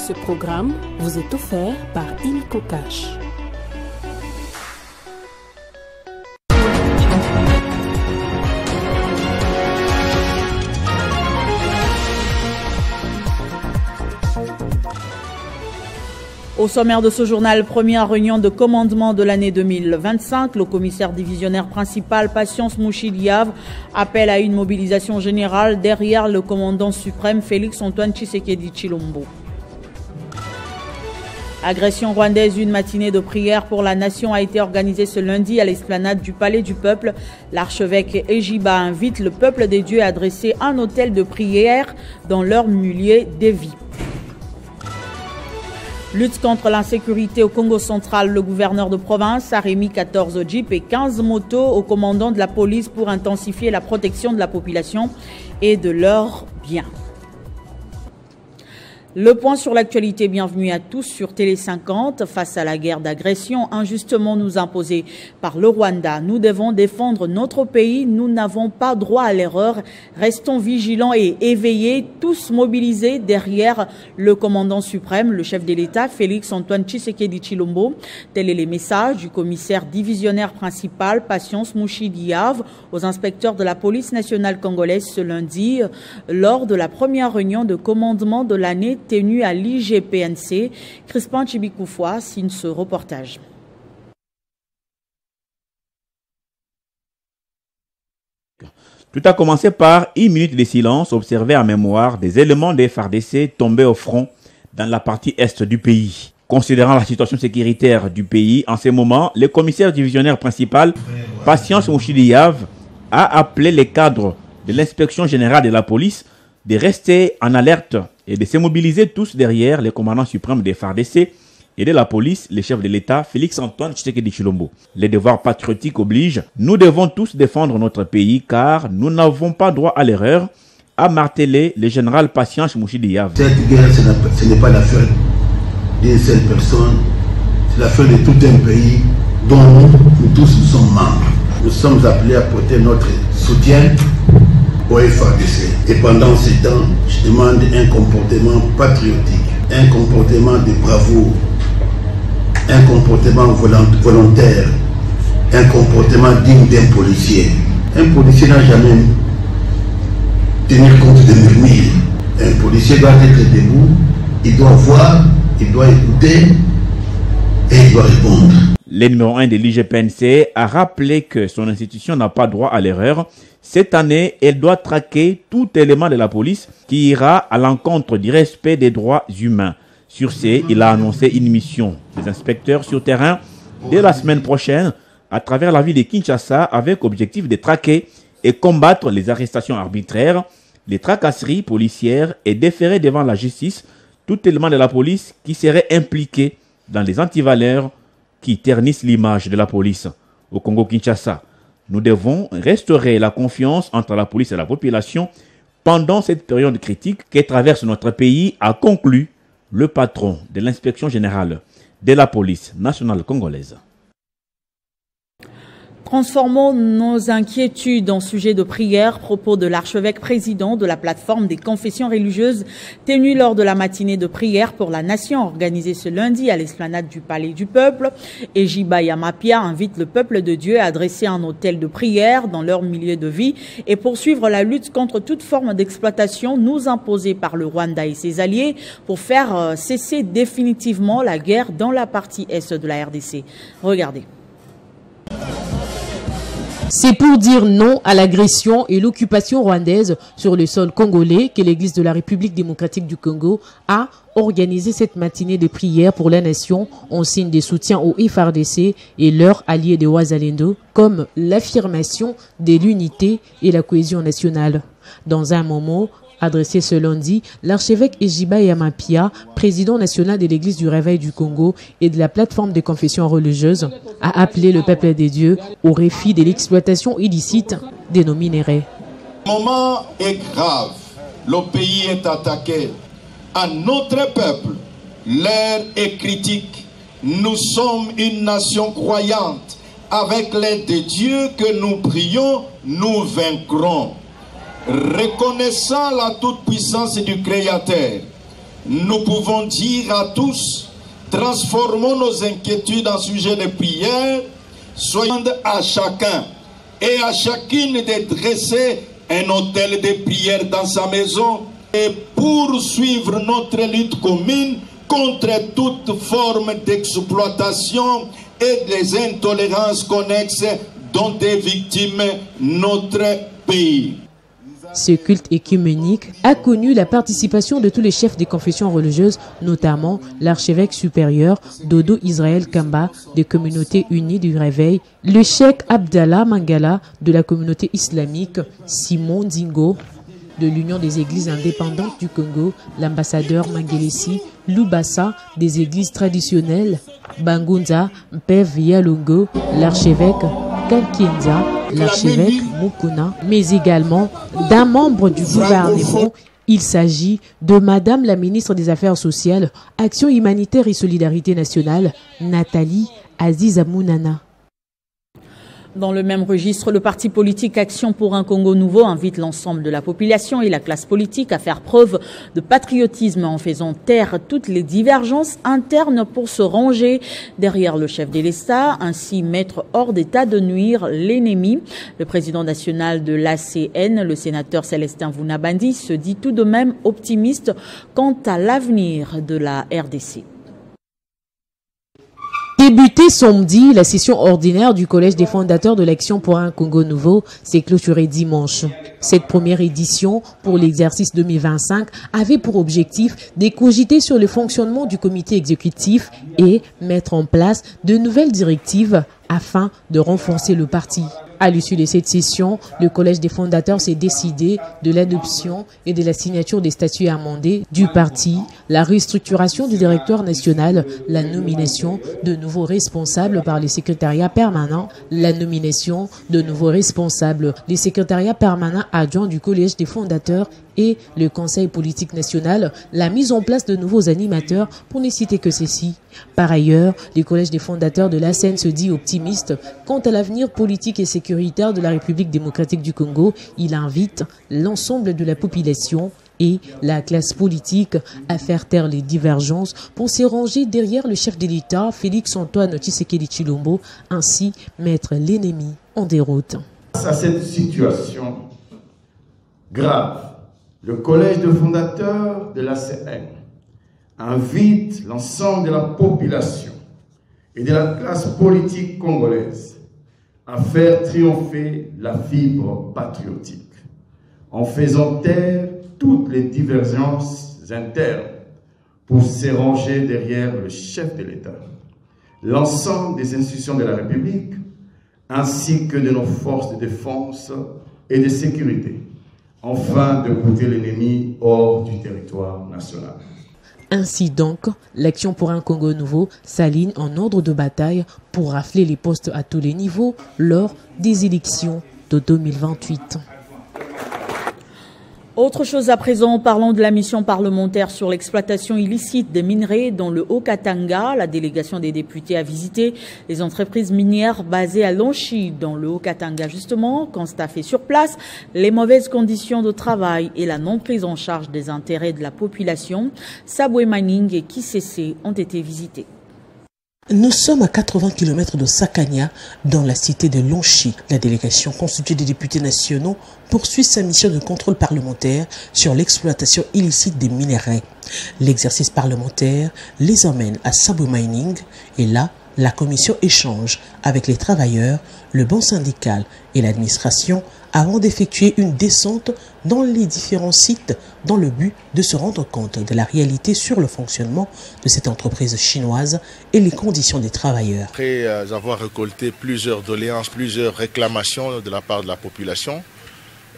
Ce programme vous est offert par Illico Cash. Au sommaire de ce journal, première réunion de commandement de l'année 2025, le commissaire divisionnaire principal Patience Mouchiliave appelle à une mobilisation générale derrière le commandant suprême Félix-Antoine Tshisekedi Tshilombo. Agression rwandaise, une matinée de prière pour la nation a été organisée ce lundi à l'esplanade du Palais du Peuple. L'archevêque Ejiba invite le peuple des dieux à dresser un autel de prière dans leur milieu de vie. Lutte contre l'insécurité au Congo central, le gouverneur de province a remis 14 jeeps et 15 motos au commandant de la police pour intensifier la protection de la population et de leurs biens. Le point sur l'actualité, bienvenue à tous sur Télé 50. Face à la guerre d'agression injustement nous imposée par le Rwanda, nous devons défendre notre pays. Nous n'avons pas droit à l'erreur. Restons vigilants et éveillés, tous mobilisés derrière le commandant suprême, le chef de l'État, Félix-Antoine Tshisekedi Tshilombo. Tel est le message du commissaire divisionnaire principal, Patience Mouchiliave, aux inspecteurs de la police nationale congolaise ce lundi, lors de la première réunion de commandement de l'année tenue à l'IGPNC. Crispin Chibikoufwa signe ce reportage. Tout a commencé par une minute de silence observé en mémoire des éléments des FARDC tombés au front dans la partie est du pays. Considérant la situation sécuritaire du pays, en ce moment, le commissaire divisionnaire principal, Patience Mouchiliave, a appelé les cadres de l'inspection générale de la police de rester en alerte et de se mobiliser tous derrière les commandants suprêmes des FARDC et de la police, le chef de l'État, Félix-Antoine Tshisekedi Tshilombo. Les devoirs patriotiques obligent. Nous devons tous défendre notre pays car nous n'avons pas droit à l'erreur, a martelé le général Patience Mouchiliave. Cette guerre, ce n'est pas l'affaire d'une seule personne, c'est l'affaire de tout un pays dont nous tous nous sommes membres. Nous sommes appelés à porter notre soutien au FARDC. Et pendant ce temps, je demande un comportement patriotique, un comportement de bravoure, un comportement volontaire, un comportement digne d'un policier. Un policier n'a jamais tenir compte des murmures. Un policier doit être debout, il doit voir, il doit écouter et il doit répondre. Le numéro 1 de l'IGPNC a rappelé que son institution n'a pas droit à l'erreur. Cette année, elle doit traquer tout élément de la police qui ira à l'encontre du respect des droits humains. Sur ce, il a annoncé une mission des inspecteurs sur terrain dès la semaine prochaine à travers la ville de Kinshasa avec objectif de traquer et combattre les arrestations arbitraires, les tracasseries policières et déférer devant la justice tout élément de la police qui serait impliqué dans les antivaleurs qui ternissent l'image de la police au Congo-Kinshasa. Nous devons restaurer la confiance entre la police et la population pendant cette période critique que traverse notre pays, a conclu le patron de l'inspection générale de la police nationale congolaise. Transformons nos inquiétudes en sujet de prière, propos de l'archevêque président de la plateforme des confessions religieuses tenue lors de la matinée de prière pour la nation organisée ce lundi à l'esplanade du Palais du Peuple. Ejiba Yamapia invite le peuple de Dieu à dresser un autel de prière dans leur milieu de vie et poursuivre la lutte contre toute forme d'exploitation nous imposée par le Rwanda et ses alliés pour faire cesser définitivement la guerre dans la partie est de la RDC. Regardez. C'est pour dire non à l'agression et l'occupation rwandaise sur le sol congolais que l'Église de la République démocratique du Congo a organisé cette matinée de prière pour la nation en signe de soutien au FARDC et leurs alliés de Wazalendo, comme l'affirmation de l'unité et la cohésion nationale. Dans un moment adressé ce lundi, l'archevêque Ejiba Yamapia, président national de l'Église du Réveil du Congo et de la plateforme des confessions religieuses, a appelé le peuple des dieux au réfi de l'exploitation illicite de nos minéraux. Le moment est grave. Le pays est attaqué. À notre peuple, l'heure est critique. Nous sommes une nation croyante. Avec l'aide de Dieu que nous prions, nous vaincrons. Reconnaissant la toute-puissance du Créateur, nous pouvons dire à tous, transformons nos inquiétudes en sujet de prière, soyons à chacun et à chacune de dresser un autel de prière dans sa maison et poursuivre notre lutte commune contre toute forme d'exploitation et des intolérances connexes dont est victime notre pays. Ce culte écuménique a connu la participation de tous les chefs des confessions religieuses, notamment l'archevêque supérieur Dodo Israël Kamba des communautés unies du Réveil, le cheikh Abdallah Mangala de la communauté islamique, Simon Dingo de l'Union des églises indépendantes du Congo, l'ambassadeur Mangelesi Lubasa des églises traditionnelles, Bangunza Mpev Yalongo, l'archevêque Kankienza, l'archevêque Mukuna, mais également d'un membre du gouvernement. Il s'agit de Madame la ministre des Affaires sociales, Action humanitaire et solidarité nationale, Nathalie Azizamounana. Dans le même registre, le parti politique Action pour un Congo nouveau invite l'ensemble de la population et la classe politique à faire preuve de patriotisme en faisant taire toutes les divergences internes pour se ranger derrière le chef de l'État, ainsi mettre hors d'état de nuire l'ennemi. Le président national de l'ACN, le sénateur Célestin Vounabandi, se dit tout de même optimiste quant à l'avenir de la RDC. Débutée samedi, la session ordinaire du Collège des fondateurs de l'Action pour un Congo nouveau s'est clôturée dimanche. Cette première édition pour l'exercice 2025 avait pour objectif de cogiter sur le fonctionnement du comité exécutif et mettre en place de nouvelles directives afin de renforcer le parti. À l'issue de cette session, le Collège des fondateurs s'est décidé de l'adoption et de la signature des statuts amendés du parti, la restructuration du directoire national, la nomination de nouveaux responsables par les secrétariats permanents, la nomination de nouveaux responsables, les secrétariats permanents adjoints du Collège des fondateurs et le Conseil politique national, la mise en place de nouveaux animateurs pour ne citer que ceci. Par ailleurs, le Collège des fondateurs de l'ACN se dit optimiste quant à l'avenir politique et sécuritaire de la République démocratique du Congo. Il invite l'ensemble de la population et la classe politique à faire taire les divergences pour se ranger derrière le chef de l'État, Félix-Antoine Tshisekedi Tshilombo, ainsi mettre l'ennemi en déroute. Face à cette situation grave, le Collège de fondateurs de l'ACN invite l'ensemble de la population et de la classe politique congolaise à faire triompher la fibre patriotique en faisant taire toutes les divergences internes pour se ranger derrière le chef de l'État, l'ensemble des institutions de la République ainsi que de nos forces de défense et de sécurité, afin de coûter l'ennemi hors du territoire national. Ainsi donc, l'Action pour un Congo nouveau s'aligne en ordre de bataille pour rafler les postes à tous les niveaux lors des élections de 2028. Autre chose à présent, parlons de la mission parlementaire sur l'exploitation illicite des minerais dans le Haut-Katanga. La délégation des députés a visité les entreprises minières basées à Lonchi dans le Haut-Katanga. Justement, constaté sur place les mauvaises conditions de travail et la non prise en charge des intérêts de la population. Sabwe Mining et Kisese ont été visités. Nous sommes à 80 km de Sakania, dans la cité de Lonchi. La délégation constituée des députés nationaux poursuit sa mission de contrôle parlementaire sur l'exploitation illicite des minerais. L'exercice parlementaire les emmène à Sabwe Mining et là, la commission échange avec les travailleurs, le banc syndical et l'administration avant d'effectuer une descente dans les différents sites dans le but de se rendre compte de la réalité sur le fonctionnement de cette entreprise chinoise et les conditions des travailleurs. Après avoir récolté plusieurs doléances, plusieurs réclamations de la part de la population,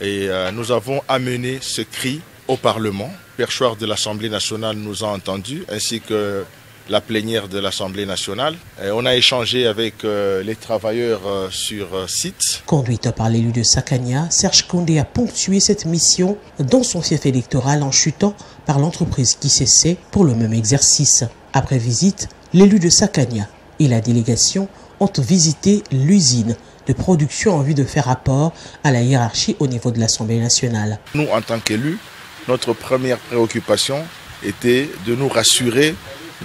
et nous avons amené ce cri au Parlement. Le perchoir de l'Assemblée nationale nous a entendus, ainsi que la plénière de l'Assemblée nationale. On a échangé avec les travailleurs sur site. Conduite par l'élu de Sakania, Serge Condé a ponctué cette mission dans son fief électoral en chutant par l'entreprise Kisese pour le même exercice. Après visite, l'élu de Sakania et la délégation ont visité l'usine de production en vue de faire rapport à la hiérarchie au niveau de l'Assemblée nationale. Nous, en tant qu'élus, notre première préoccupation, était de nous rassurer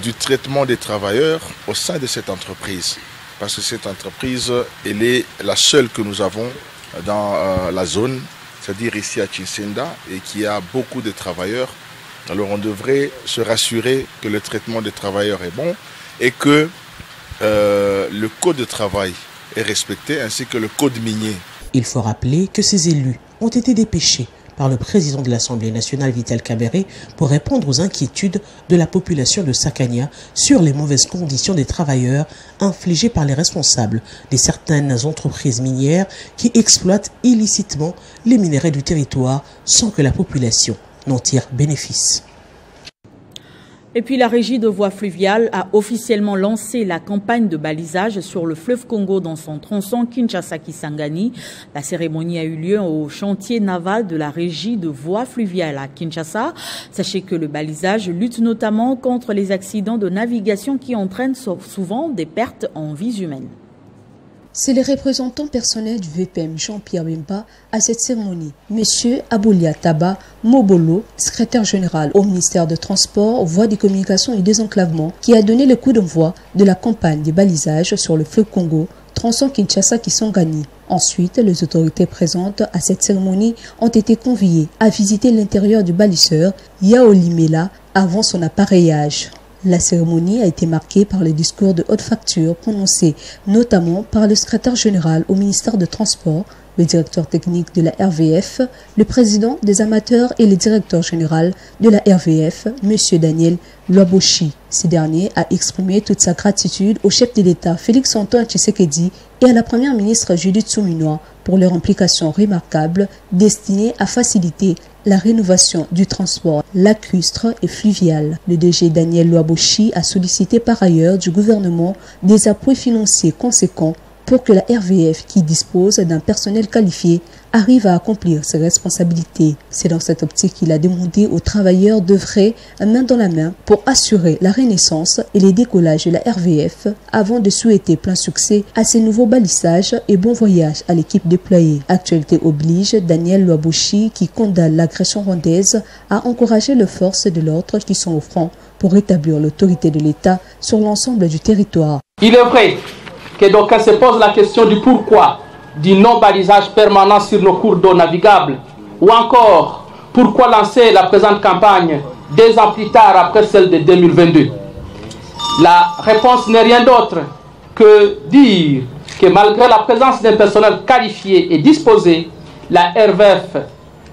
du traitement des travailleurs au sein de cette entreprise. Parce que cette entreprise, elle est la seule que nous avons dans la zone, c'est-à-dire ici à Chinsenda, et qui a beaucoup de travailleurs. Alors on devrait se rassurer que le traitement des travailleurs est bon et que le code de travail est respecté, ainsi que le code minier. Il faut rappeler que ces élus ont été dépêchés par le président de l'Assemblée nationale Vital Kamerhe pour répondre aux inquiétudes de la population de Sakania sur les mauvaises conditions des travailleurs infligées par les responsables de certaines entreprises minières qui exploitent illicitement les minerais du territoire sans que la population n'en tire bénéfice. Et puis la régie de voies fluviales a officiellement lancé la campagne de balisage sur le fleuve Congo dans son tronçon Kinshasa-Kisangani. La cérémonie a eu lieu au chantier naval de la régie de voies fluviales à Kinshasa. Sachez que le balisage lutte notamment contre les accidents de navigation qui entraînent souvent des pertes en vies humaines. C'est le représentant personnel du VPM Jean-Pierre Bemba à cette cérémonie. Monsieur Aboulia Taba Mobolo, secrétaire général au ministère de Transport, Voies des Communications et Désenclavement, qui a donné le coup d'envoi de la campagne des balisages sur le fleuve Congo, tronçon Kinshasa-Kisangani. Ensuite, les autorités présentes à cette cérémonie ont été conviées à visiter l'intérieur du baliseur Yaolimela avant son appareillage. La cérémonie a été marquée par les discours de haute facture prononcés notamment par le secrétaire général au ministère de Transport, le directeur technique de la RVF, le président des amateurs et le directeur général de la RVF, M. Daniel Loaboshi. Ce dernier a exprimé toute sa gratitude au chef de l'État Félix-Antoine Tshisekedi et à la première ministre Judith Suminwa pour leur implication remarquable destinée à faciliter la rénovation du transport lacustre et fluvial. Le DG Daniel Loaboshi a sollicité par ailleurs du gouvernement des appuis financiers conséquents pour que la RVF, qui dispose d'un personnel qualifié, arrive à accomplir ses responsabilités. C'est dans cette optique qu'il a demandé aux travailleurs d'œuvrer main dans la main pour assurer la renaissance et les décollages de la RVF avant de souhaiter plein succès à ces nouveaux balisages et bon voyage à l'équipe déployée. Actualité oblige, Daniel Loaboshi, qui condamne l'agression rwandaise, a encouragé les forces de l'ordre qui sont au front pour rétablir l'autorité de l'État sur l'ensemble du territoire. Il est vrai que d'aucuns se posent la question du pourquoi du non-balisage permanent sur nos cours d'eau navigables, ou encore pourquoi lancer la présente campagne 2 ans plus tard après celle de 2022. La réponse n'est rien d'autre que dire que malgré la présence d'un personnel qualifié et disposé, la RVF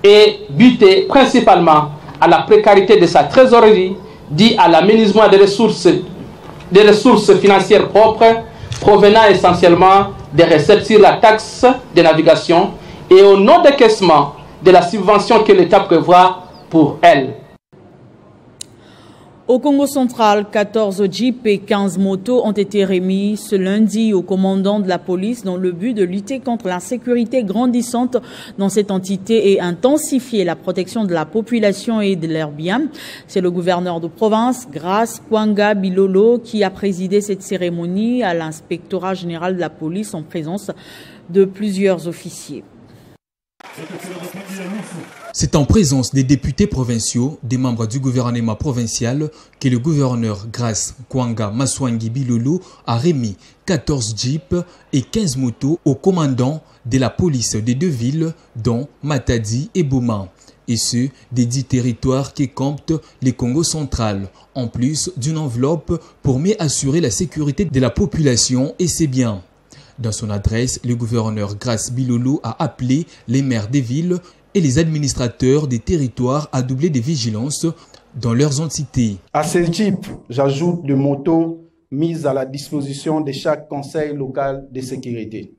est butée principalement à la précarité de sa trésorerie, due à l'aménagement des ressources financières propres provenant essentiellement des recettes sur la taxe de navigation et au non-décaissement de la subvention que l'État prévoit pour elle. Au Congo central, 14 jeeps et 15 motos ont été remis ce lundi au commandant de la police dans le but de lutter contre l'insécurité grandissante dans cette entité et intensifier la protection de la population et de leurs biens. C'est le gouverneur de province, Grace Kwanga Bilolo, qui a présidé cette cérémonie à l'inspectorat général de la police en présence de plusieurs officiers. C'est en présence des députés provinciaux, des membres du gouvernement provincial, que le gouverneur Grace Kwanga Maswangi Bilolo a remis 14 jeeps et 15 motos au commandant de la police des 2 villes, dont Matadi et Boma, et ceux des 10 territoires qui comptent le Congo central, en plus d'une enveloppe pour mieux assurer la sécurité de la population et ses biens. Dans son adresse, le gouverneur Grace Bilolo a appelé les maires des villes et les administrateurs des territoires à doubler de vigilance dans leurs entités. À ces jeeps, j'ajoute des motos mises à la disposition de chaque conseil local de sécurité.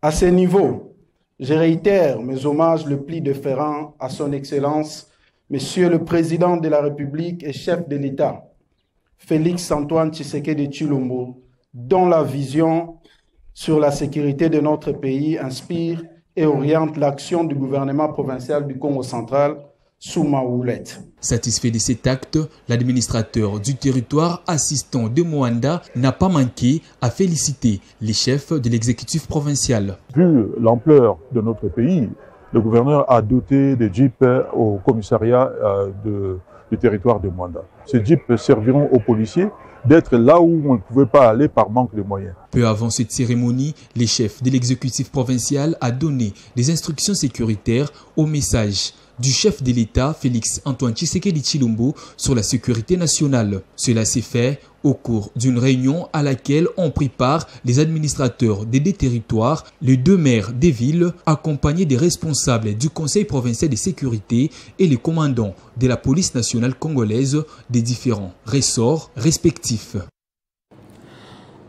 À ce niveau, je réitère mes hommages le plus déférents à son Excellence, Monsieur le Président de la République et chef de l'État, Félix-Antoine Tshisekedi Tshilombo, dont la vision sur la sécurité de notre pays inspire et oriente l'action du gouvernement provincial du Congo central sous ma houlette. Satisfait de cet acte, l'administrateur du territoire assistant de Moanda n'a pas manqué à féliciter les chefs de l'exécutif provincial. Vu l'ampleur de notre pays, le gouverneur a doté des jeeps au commissariat du territoire de Mwanda. Ces jeeps serviront aux policiers d'être là où on ne pouvait pas aller par manque de moyens. Peu avant cette cérémonie, le chef de l'exécutif provincial a donné des instructions sécuritaires au message du chef de l'État, Félix Antoine Tshisekedi Tshilombo, sur la sécurité nationale. Cela s'est fait au cours d'une réunion à laquelle ont pris part les administrateurs des deux territoires, les deux maires des villes, accompagnés des responsables du Conseil provincial de sécurité et les commandants de la police nationale congolaise des différents ressorts respectifs.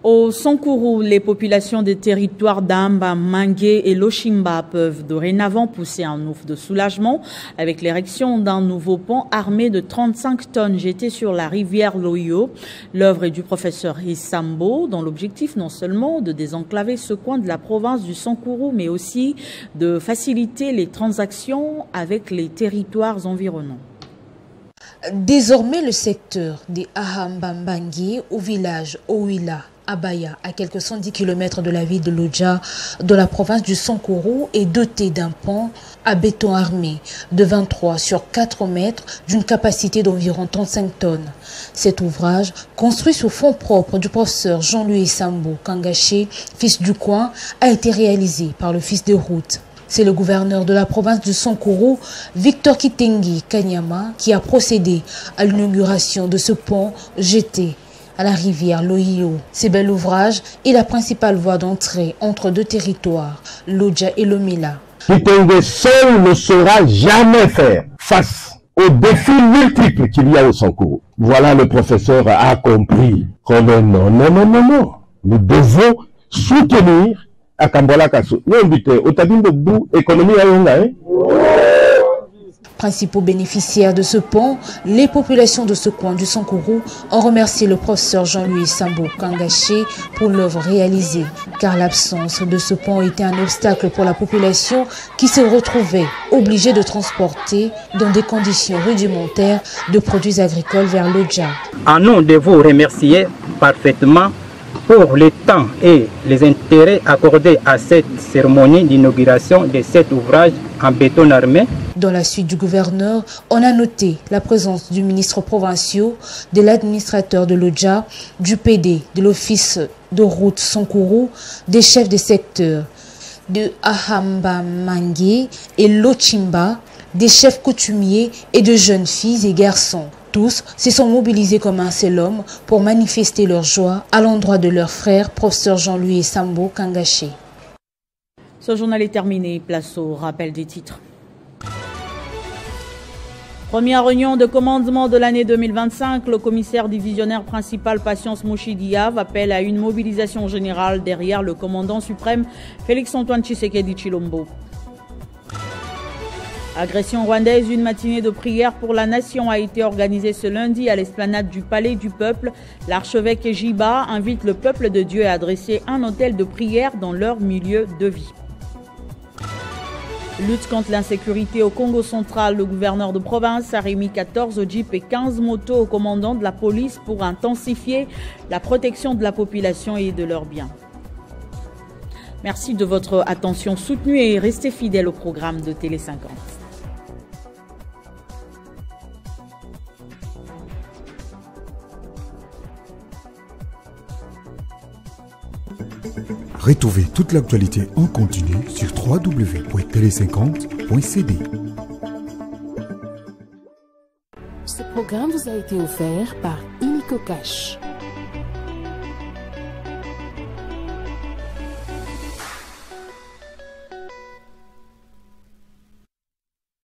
Au Sankourou, les populations des territoires d'Amba, Mangué et Lochimba peuvent dorénavant pousser un ouf de soulagement avec l'érection d'un nouveau pont armé de 35 tonnes jeté sur la rivière Loyo. L'œuvre est du professeur Issambo, dont l'objectif non seulement de désenclaver ce coin de la province du Sankourou, mais aussi de faciliter les transactions avec les territoires environnants. Désormais, le secteur des Ahambambangi au village Ouila, Abaya, à quelques 110 km de la ville de Lodja, dans la province du Sankourou, est doté d'un pont à béton armé de 23 sur 4 mètres d'une capacité d'environ 35 tonnes. Cet ouvrage, construit sous fonds propres du professeur Jean-Louis Sambo Kangaché, fils du coin, a été réalisé par le fils de route. C'est le gouverneur de la province du Sankourou, Victor Kitengi Kanyama, qui a procédé à l'inauguration de ce pont jeté à la rivière Loyo. Ce bel ouvrage est la principale voie d'entrée entre deux territoires, Lodja et Lomila. Kitengi seul ne saura jamais faire face aux défis multiples qu'il y a au Sankourou. Voilà, le professeur a compris qu'on est non. Nous devons soutenir à Kambola Kassou. Nous invitons au Tabine de Bou, économie à Yonga. Principaux bénéficiaires de ce pont, les populations de ce coin du Sankourou ont remercié le professeur Jean-Louis Sambo Kangaché pour l'œuvre réalisée, car l'absence de ce pont était un obstacle pour la population qui se retrouvait obligée de transporter dans des conditions rudimentaires de produits agricoles vers l'Odja. À nous de vous remercier parfaitement pour le temps et les intérêts accordés à cette cérémonie d'inauguration de cet ouvrage en béton armé. Dans la suite du gouverneur, on a noté la présence du ministre provincial, de l'administrateur de l'Odja, du PD, de l'office de route Sankourou, des chefs des secteurs de Ahamba Mangué et Lochimba, des chefs coutumiers et de jeunes filles et garçons. Tous se sont mobilisés comme un seul homme pour manifester leur joie à l'endroit de leur frère, professeur Jean-Louis Sambo Kangaché. Ce journal est terminé. Place au rappel des titres. Première réunion de commandement de l'année 2025, le commissaire divisionnaire principal Patience Mouchidiav appelle à une mobilisation générale derrière le commandant suprême Félix Antoine Tshisekedi Tshilombo. Agression rwandaise, une matinée de prière pour la nation a été organisée ce lundi à l'esplanade du Palais du Peuple. L'archevêque Jiba invite le peuple de Dieu à dresser un autel de prière dans leur milieu de vie. Lutte contre l'insécurité au Congo central, le gouverneur de province a remis 14 jeeps et 15 motos au commandant de la police pour intensifier la protection de la population et de leurs biens. Merci de votre attention soutenue et restez fidèles au programme de Télé 50. Retrouvez toute l'actualité en continu sur www.tele50.cd. Ce programme vous a été offert par Illico Cash.